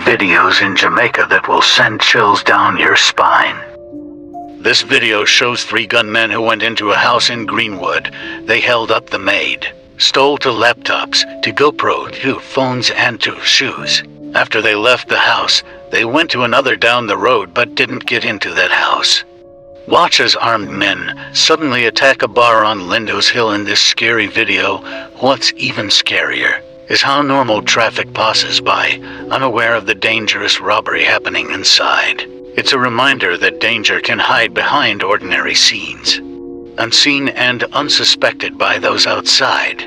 Videos in Jamaica that will send chills down your spine. This video shows 3 gunmen who went into a house in Greenwood. They held up the maid, stole 2 laptops, 2 GoPro, 2 phones and 2 shoes. After they left the house, they went to another down the road but didn't get into that house. Watch as armed men suddenly attack a bar on Lindo's Hill in this scary video. What's even scarier is how normal traffic passes by, unaware of the dangerous robbery happening inside. It's a reminder that danger can hide behind ordinary scenes, unseen and unsuspected by those outside.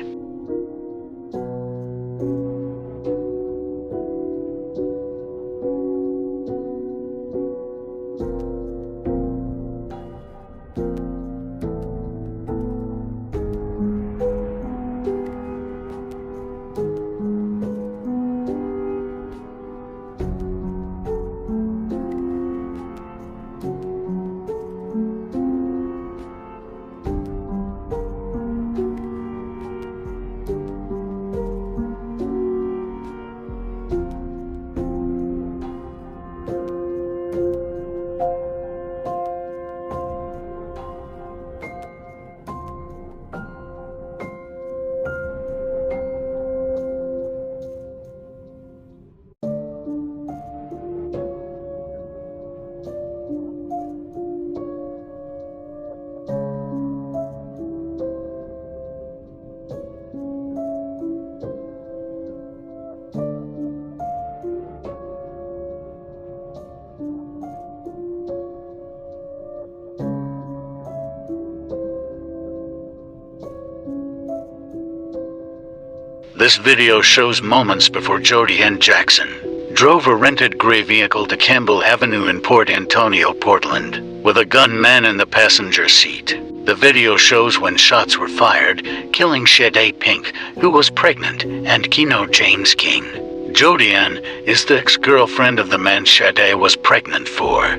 This video shows moments before Jody and Jackson drove a rented gray vehicle to Campbell Avenue in Port Antonio, Portland, with a gunman in the passenger seat. The video shows when shots were fired, killing Sade Pink, who was pregnant, and Keno James King. Jody Ann is the ex-girlfriend of the man Sade was pregnant for.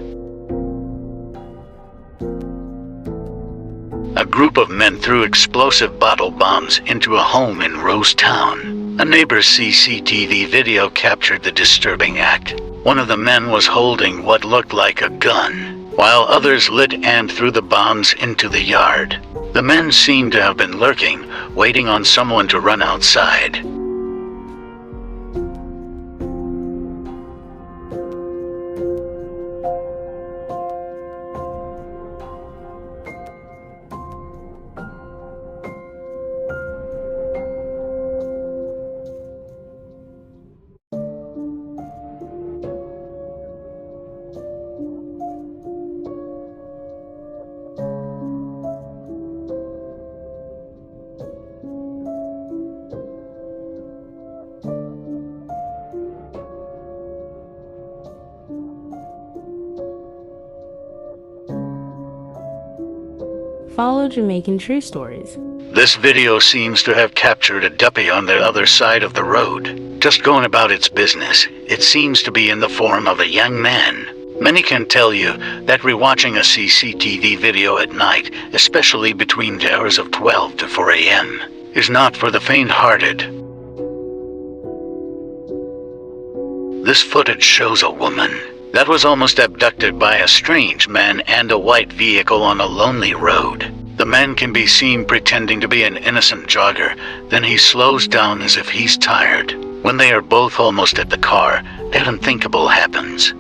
A group of men threw explosive bottle bombs into a home in Rosetown. A neighbor's CCTV video captured the disturbing act. One of the men was holding what looked like a gun, while others lit and threw the bombs into the yard. The men seemed to have been lurking, waiting on someone to run outside. Follow Jamaican True Stories. This video seems to have captured a duppy on the other side of the road, just going about its business. It seems to be in the form of a young man. Many can tell you that rewatching a CCTV video at night, especially between the hours of 12 to 4 a.m., is not for the faint-hearted. This footage shows a woman that was almost abducted by a strange man and a white vehicle on a lonely road. The man can be seen pretending to be an innocent jogger, then he slows down as if he's tired. When they are both almost at the car, the unthinkable happens.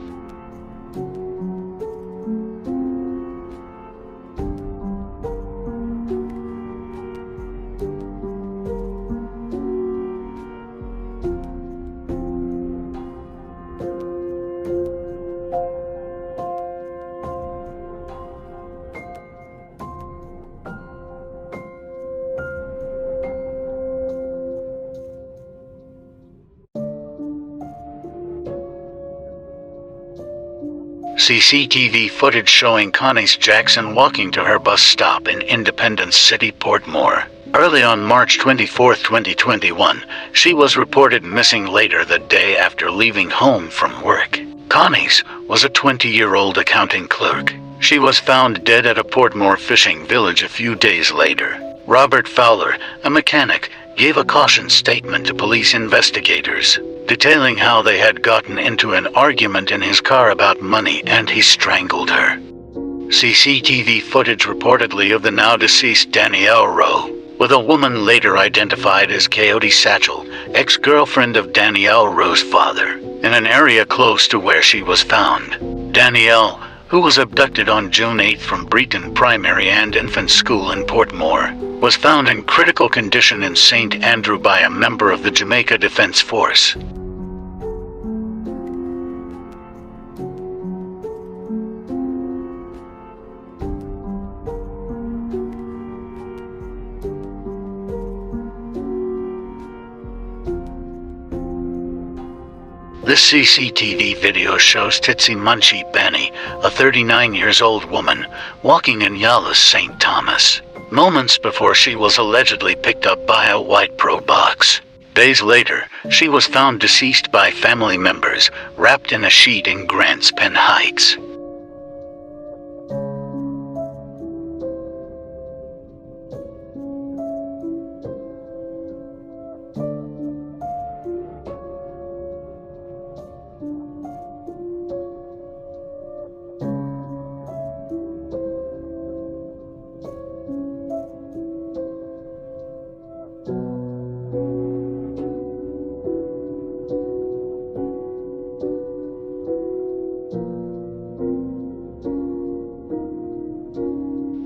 CCTV footage showing Connie Jackson walking to her bus stop in Independence City, Portmore. Early on March 24, 2021, she was reported missing later the day after leaving home from work. Connie's was a 20-year-old accounting clerk. She was found dead at a Portmore fishing village a few days later. Robert Fowler, a mechanic, gave a caution statement to police investigators, detailing how they had gotten into an argument in his car about money and he strangled her. CCTV footage reportedly of the now deceased Danielle Rowe, with a woman later identified as Coyote Satchel, ex-girlfriend of Danielle Rowe's father, in an area close to where she was found. Danielle, who was abducted on June 8 from Breton Primary and Infant School in Portmore, was found in critical condition in St. Andrew by a member of the Jamaica Defense Force. This CCTV video shows Titsy Munchie Benny, a 39-year-old woman, walking in Yalla's St. Thomas, moments before she was allegedly picked up by a white pro box. Days later, she was found deceased by family members, wrapped in a sheet in Grants Pen Heights.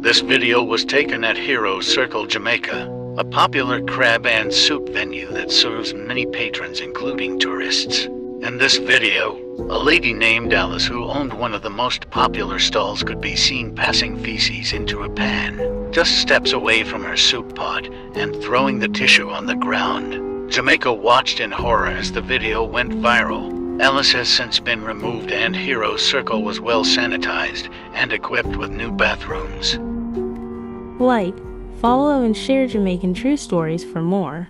This video was taken at Hero Circle, Jamaica, a popular crab and soup venue that serves many patrons including tourists. In this video, a lady named Alice who owned one of the most popular stalls could be seen passing feces into a pan, just steps away from her soup pot and throwing the tissue on the ground. Jamaica watched in horror as the video went viral. Alice has since been removed and Hero Circle was well sanitized and equipped with new bathrooms. Like, follow, and share Jamaican True Stories for more.